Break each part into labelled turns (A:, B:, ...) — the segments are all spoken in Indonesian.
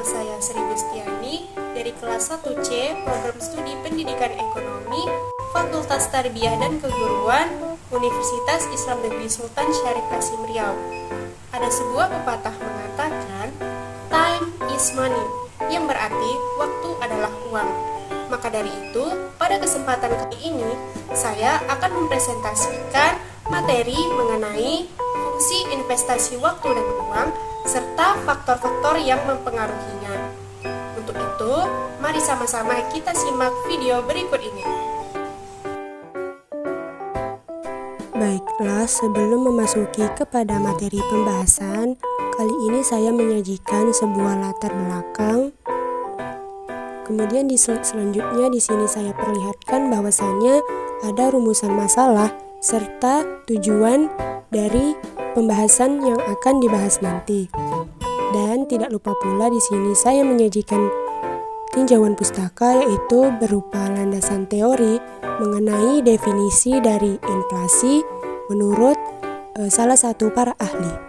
A: saya Sri Gustiani dari kelas 1C Program Studi Pendidikan Ekonomi Fakultas Tarbiyah dan Keguruan Universitas Islam Negeri Sultan Syarif Qasim Riau. Ada sebuah pepatah mengatakan time is money, yang berarti waktu adalah uang. Maka dari itu, pada kesempatan kali ini saya akan mempresentasikan materi mengenai fungsi investasi waktu dan uang serta faktor-faktor yang mempengaruhinya. Untuk itu, mari sama-sama kita simak video berikut ini.
B: Baiklah, sebelum memasuki kepada materi pembahasan, kali ini saya menyajikan sebuah latar belakang. Kemudian di slide selanjutnya di sini saya perlihatkan bahwasannya ada rumusan masalah serta tujuan dari pembahasan yang akan dibahas nanti. Dan tidak lupa pula di sini saya menyajikan tinjauan pustaka, yaitu berupa landasan teori mengenai definisi dari inflasi menurut salah satu para ahli.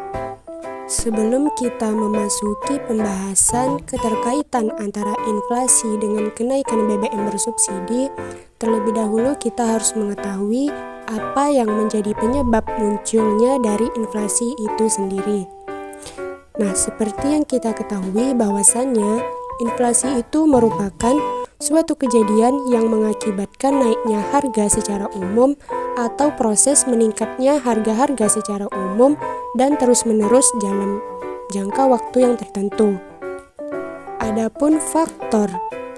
B: Sebelum kita memasuki pembahasan keterkaitan antara inflasi dengan kenaikan BBM bersubsidi, terlebih dahulu kita harus mengetahui apa yang menjadi penyebab munculnya dari inflasi itu sendiri. Nah, seperti yang kita ketahui bahwasannya inflasi itu merupakan suatu kejadian yang mengakibatkan naiknya harga secara umum atau proses meningkatnya harga-harga secara umum dan terus-menerus dalam jangka waktu yang tertentu. Adapun faktor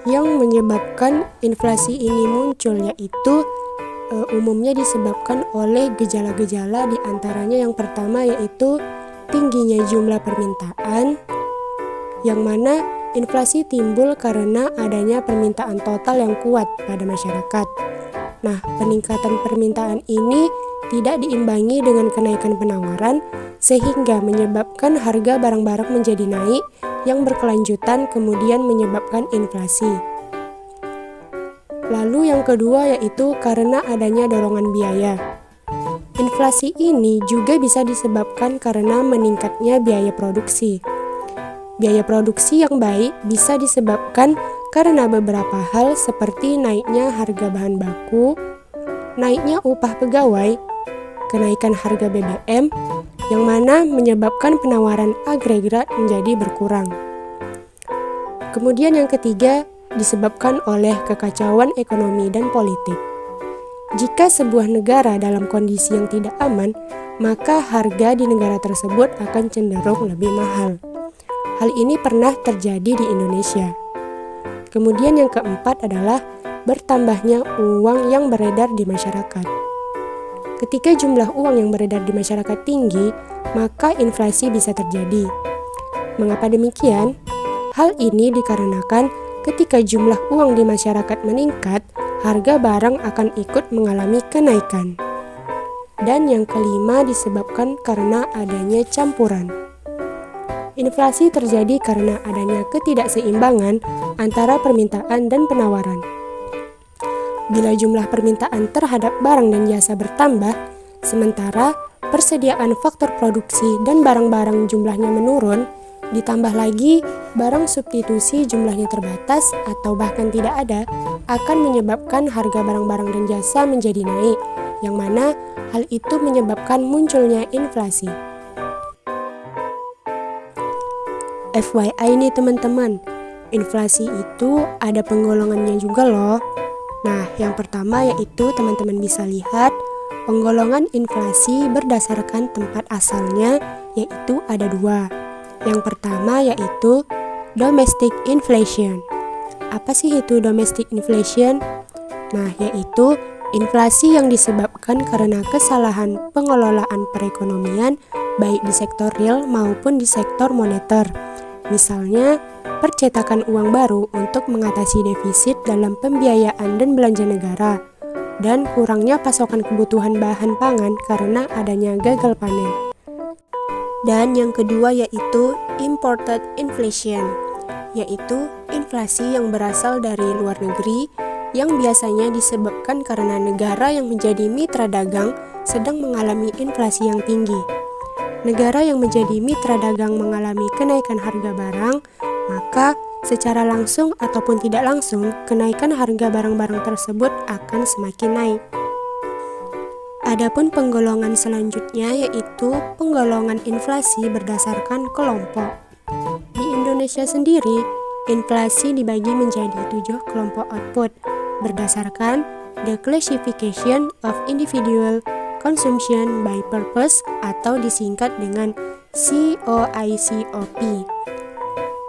B: yang menyebabkan inflasi ini muncul yaitu umumnya disebabkan oleh gejala-gejala, di antaranya yang pertama yaitu tingginya jumlah permintaan, yang mana inflasi timbul karena adanya permintaan total yang kuat pada masyarakat. Nah, peningkatan permintaan ini tidak diimbangi dengan kenaikan penawaran, sehingga menyebabkan harga barang-barang menjadi naik yang berkelanjutan kemudian menyebabkan inflasi. Lalu yang kedua yaitu karena adanya dorongan biaya. Inflasi ini juga bisa disebabkan karena meningkatnya biaya produksi. Biaya produksi yang baik bisa disebabkan karena beberapa hal seperti naiknya harga bahan baku, naiknya upah pegawai, kenaikan harga BBM, yang mana menyebabkan penawaran agregat menjadi berkurang. Kemudian yang ketiga disebabkan oleh kekacauan ekonomi dan politik. Jika sebuah negara dalam kondisi yang tidak aman, maka harga di negara tersebut akan cenderung lebih mahal. Hal ini pernah terjadi di Indonesia. Kemudian yang keempat adalah bertambahnya uang yang beredar di masyarakat. Ketika jumlah uang yang beredar di masyarakat tinggi, maka inflasi bisa terjadi. Mengapa demikian? Hal ini dikarenakan ketika jumlah uang di masyarakat meningkat, harga barang akan ikut mengalami kenaikan. Dan yang kelima disebabkan karena adanya campuran. Inflasi terjadi karena adanya ketidakseimbangan antara permintaan dan penawaran. Bila jumlah permintaan terhadap barang dan jasa bertambah, sementara persediaan faktor produksi dan barang-barang jumlahnya menurun, ditambah lagi barang substitusi jumlahnya terbatas atau bahkan tidak ada, akan menyebabkan harga barang-barang dan jasa menjadi naik, yang mana hal itu menyebabkan munculnya inflasi. FYI nih teman-teman, inflasi itu ada penggolongannya juga loh. Nah, yang pertama yaitu teman-teman bisa lihat penggolongan inflasi berdasarkan tempat asalnya, yaitu ada dua. Yang pertama yaitu domestic inflation. Apa sih itu domestic inflation? Nah, yaitu inflasi yang disebabkan karena kesalahan pengelolaan perekonomian baik di sektor real maupun di sektor moneter. Misalnya, percetakan uang baru untuk mengatasi defisit dalam pembiayaan dan belanja negara, dan kurangnya pasokan kebutuhan bahan pangan karena adanya gagal panen. Dan yang kedua yaitu imported inflation, yaitu inflasi yang berasal dari luar negeri yang biasanya disebabkan karena negara yang menjadi mitra dagang sedang mengalami inflasi yang tinggi. Negara yang menjadi mitra dagang mengalami kenaikan harga barang, maka secara langsung ataupun tidak langsung, kenaikan harga barang-barang tersebut akan semakin naik. Adapun penggolongan selanjutnya yaitu penggolongan inflasi berdasarkan kelompok. Di Indonesia sendiri, inflasi dibagi menjadi 7 kelompok output berdasarkan the classification of individual consumption by purpose atau disingkat dengan COICOP.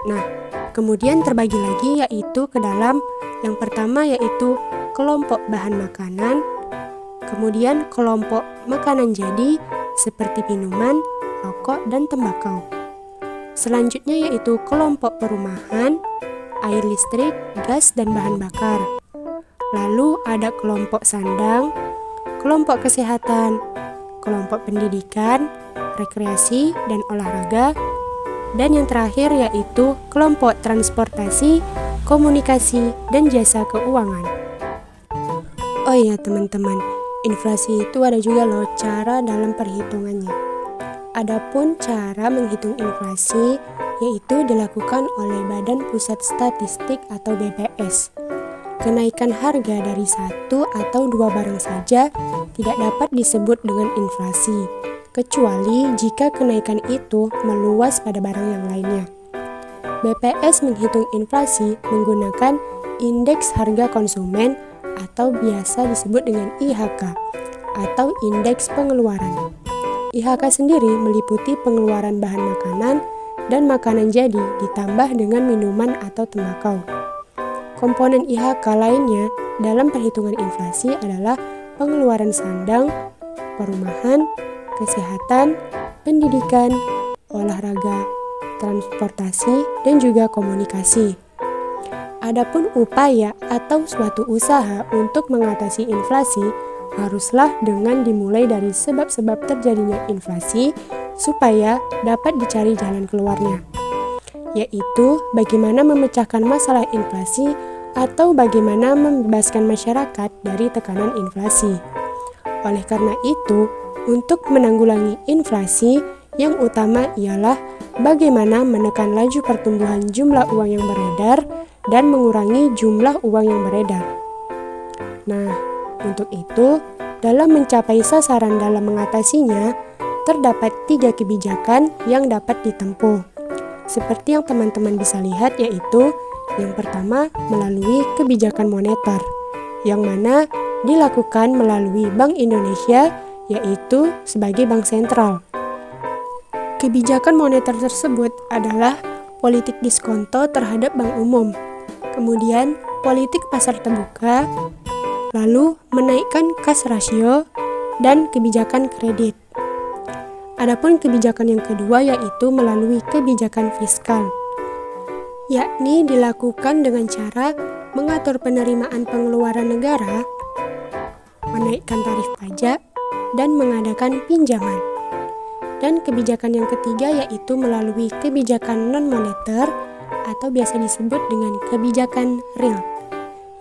B: Nah, kemudian terbagi lagi yaitu ke dalam yang pertama yaitu kelompok bahan makanan, kemudian kelompok makanan jadi seperti minuman, rokok, dan tembakau. Selanjutnya yaitu kelompok perumahan, air listrik, gas, dan bahan bakar. Lalu ada kelompok sandang, kelompok kesehatan, kelompok pendidikan, rekreasi, dan olahraga, dan yang terakhir yaitu kelompok transportasi, komunikasi, dan jasa keuangan. Oh iya teman-teman, inflasi itu ada juga loh cara dalam perhitungannya. Adapun cara menghitung inflasi yaitu dilakukan oleh Badan Pusat Statistik atau BPS. Kenaikan harga dari satu atau dua barang saja tidak dapat disebut dengan inflasi, kecuali jika kenaikan itu meluas pada barang yang lainnya. BPS menghitung inflasi menggunakan Indeks Harga Konsumen atau biasa disebut dengan IHK atau Indeks Pengeluaran. IHK sendiri meliputi pengeluaran bahan makanan dan makanan jadi ditambah dengan minuman atau tembakau. Komponen IHK lainnya dalam perhitungan inflasi adalah pengeluaran sandang, perumahan, kesehatan, pendidikan, olahraga, transportasi, dan juga komunikasi. Adapun upaya atau suatu usaha untuk mengatasi inflasi haruslah dengan dimulai dari sebab-sebab terjadinya inflasi supaya dapat dicari jalan keluarnya, yaitu bagaimana memecahkan masalah inflasi atau bagaimana membebaskan masyarakat dari tekanan inflasi. Oleh karena itu, untuk menanggulangi inflasi, yang utama ialah bagaimana menekan laju pertumbuhan jumlah uang yang beredar dan mengurangi jumlah uang yang beredar. Nah, untuk itu, dalam mencapai sasaran dalam mengatasinya, terdapat 3 kebijakan yang dapat ditempuh. Seperti yang teman-teman bisa lihat yaitu yang pertama melalui kebijakan moneter, yang mana dilakukan melalui Bank Indonesia yaitu sebagai bank sentral. Kebijakan moneter tersebut adalah politik diskonto terhadap bank umum, kemudian politik pasar terbuka, lalu menaikkan kas rasio, dan kebijakan kredit. Adapun kebijakan yang kedua yaitu melalui kebijakan fiskal, yakni dilakukan dengan cara mengatur penerimaan pengeluaran negara, menaikkan tarif pajak, dan mengadakan pinjaman. Dan kebijakan yang ketiga yaitu melalui kebijakan non-moneter atau biasa disebut dengan kebijakan real,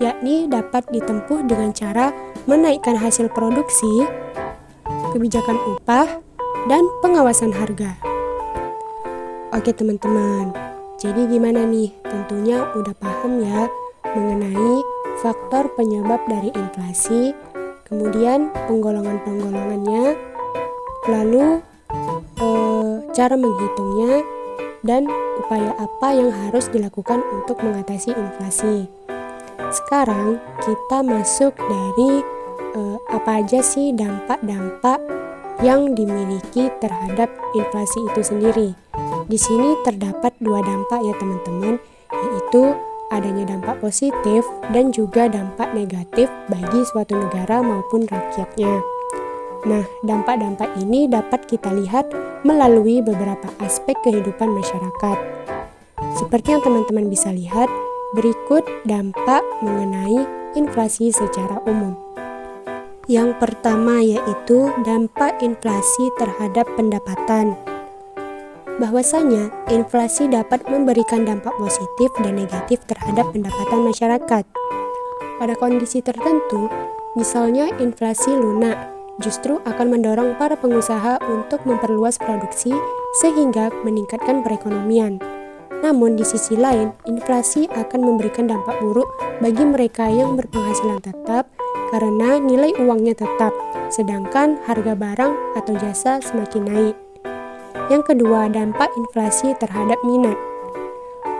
B: yakni dapat ditempuh dengan cara menaikkan hasil produksi, kebijakan upah, dan pengawasan harga. Oke teman-teman, jadi gimana nih? Tentunya udah paham ya mengenai faktor penyebab dari inflasi, kemudian penggolongan-penggolongannya, lalu cara menghitungnya, dan upaya apa yang harus dilakukan untuk mengatasi inflasi. Sekarang kita masuk dari apa aja sih dampak-dampak yang dimiliki terhadap inflasi itu sendiri. Di sini terdapat 2 dampak ya teman-teman, yaitu adanya dampak positif dan juga dampak negatif bagi suatu negara maupun rakyatnya. Nah, dampak-dampak ini dapat kita lihat melalui beberapa aspek kehidupan masyarakat. Seperti yang teman-teman bisa lihat, berikut dampak mengenai inflasi secara umum. Yang pertama yaitu dampak inflasi terhadap pendapatan. Bahwasanya inflasi dapat memberikan dampak positif dan negatif terhadap pendapatan masyarakat. Pada kondisi tertentu, misalnya inflasi lunak, justru akan mendorong para pengusaha untuk memperluas produksi sehingga meningkatkan perekonomian. Namun di sisi lain, inflasi akan memberikan dampak buruk bagi mereka yang berpenghasilan tetap karena nilai uangnya tetap, sedangkan harga barang atau jasa semakin naik. Yang kedua, dampak inflasi terhadap minat.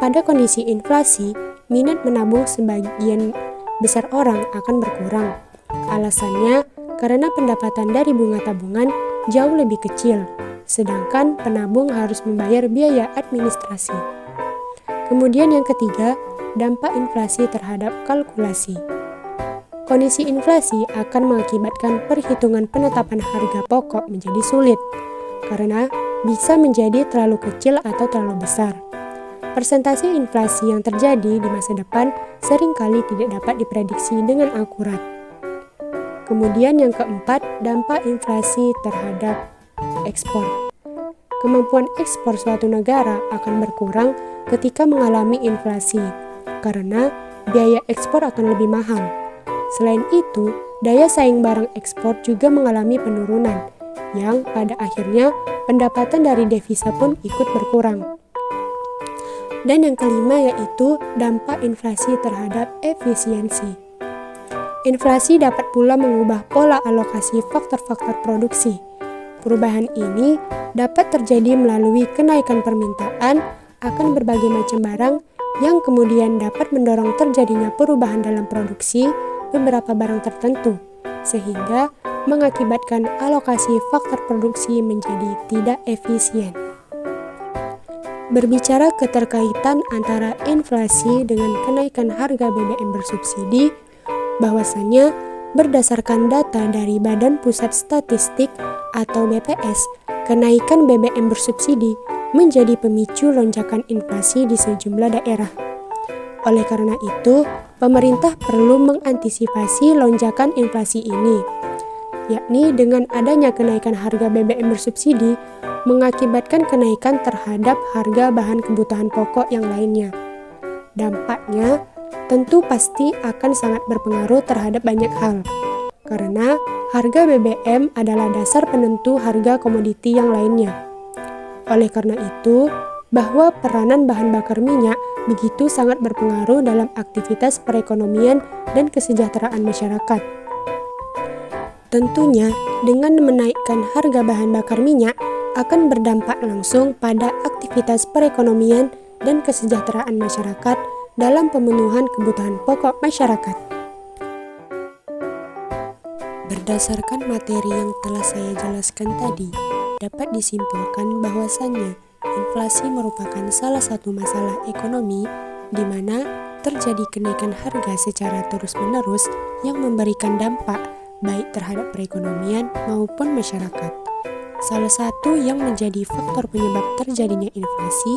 B: Pada kondisi inflasi, minat menabung sebagian besar orang akan berkurang. Alasannya karena pendapatan dari bunga tabungan jauh lebih kecil, sedangkan penabung harus membayar biaya administrasi. Kemudian yang ketiga, dampak inflasi terhadap kalkulasi. Kondisi inflasi akan mengakibatkan perhitungan penetapan harga pokok menjadi sulit, karena bisa menjadi terlalu kecil atau terlalu besar. Persentase inflasi yang terjadi di masa depan seringkali tidak dapat diprediksi dengan akurat. Kemudian yang keempat, dampak inflasi terhadap ekspor. Kemampuan ekspor suatu negara akan berkurang ketika mengalami inflasi, karena biaya ekspor akan lebih mahal. Selain itu, daya saing barang ekspor juga mengalami penurunan, yang pada akhirnya pendapatan dari devisa pun ikut berkurang. Dan yang kelima yaitu dampak inflasi terhadap efisiensi. Inflasi dapat pula mengubah pola alokasi faktor-faktor produksi. Perubahan ini dapat terjadi melalui kenaikan permintaan akan berbagai macam barang yang kemudian dapat mendorong terjadinya perubahan dalam produksi beberapa barang tertentu, sehingga mengakibatkan alokasi faktor produksi menjadi tidak efisien. Berbicara keterkaitan antara inflasi dengan kenaikan harga BBM bersubsidi, bahwasannya berdasarkan data dari Badan Pusat Statistik atau BPS, kenaikan BBM bersubsidi menjadi pemicu lonjakan inflasi di sejumlah daerah. Oleh karena itu, pemerintah perlu mengantisipasi lonjakan inflasi ini, yakni dengan adanya kenaikan harga BBM bersubsidi mengakibatkan kenaikan terhadap harga bahan kebutuhan pokok yang lainnya. Dampaknya tentu pasti akan sangat berpengaruh terhadap banyak hal, karena harga BBM adalah dasar penentu harga komoditi yang lainnya. Oleh karena itu, bahwa peranan bahan bakar minyak begitu sangat berpengaruh dalam aktivitas perekonomian dan kesejahteraan masyarakat. Tentunya, dengan menaikkan harga bahan bakar minyak akan berdampak langsung pada aktivitas perekonomian dan kesejahteraan masyarakat dalam pemenuhan kebutuhan pokok masyarakat. Berdasarkan materi yang telah saya jelaskan tadi, dapat disimpulkan bahwasannya inflasi merupakan salah satu masalah ekonomi di mana terjadi kenaikan harga secara terus-menerus yang memberikan dampak baik terhadap perekonomian maupun masyarakat. Salah satu yang menjadi faktor penyebab terjadinya inflasi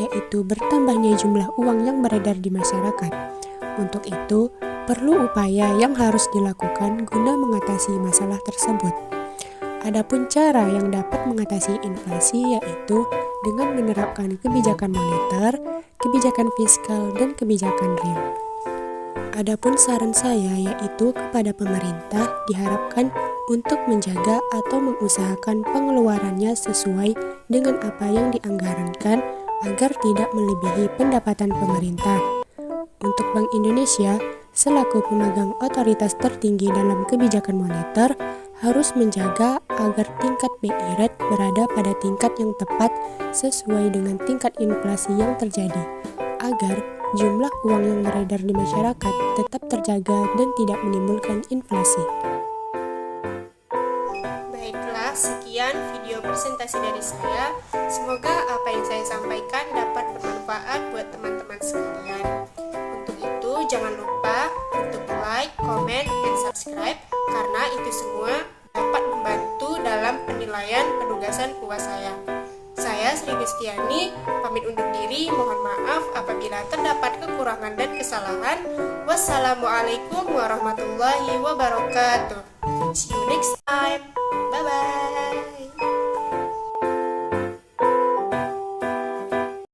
B: yaitu bertambahnya jumlah uang yang beredar di masyarakat. Untuk itu, perlu upaya yang harus dilakukan guna mengatasi masalah tersebut. Adapun cara yang dapat mengatasi inflasi yaitu dengan menerapkan kebijakan moneter, kebijakan fiskal, dan kebijakan real. Adapun saran saya yaitu kepada pemerintah diharapkan untuk menjaga atau mengusahakan pengeluarannya sesuai dengan apa yang dianggarankan agar tidak melebihi pendapatan pemerintah. Untuk Bank Indonesia, selaku pemegang otoritas tertinggi dalam kebijakan moneter, harus menjaga agar tingkat BI rate berada pada tingkat yang tepat sesuai dengan tingkat inflasi yang terjadi, agar jumlah uang yang beredar di masyarakat tetap terjaga dan tidak menimbulkan inflasi.
A: Baiklah, sekian video presentasi dari saya. Semoga apa yang saya sampaikan dapat bermanfaat buat teman-teman sekalian. Untuk itu, jangan lupa untuk like, comment, dan subscribe, karena itu semua dapat membantu dalam penilaian penugasan kuas saya. Saya Sri Gustiani, pamit undur diri, mohon maaf apabila terdapat kekurangan dan kesalahan. Wassalamualaikum warahmatullahi wabarakatuh. See you next time. Bye-bye.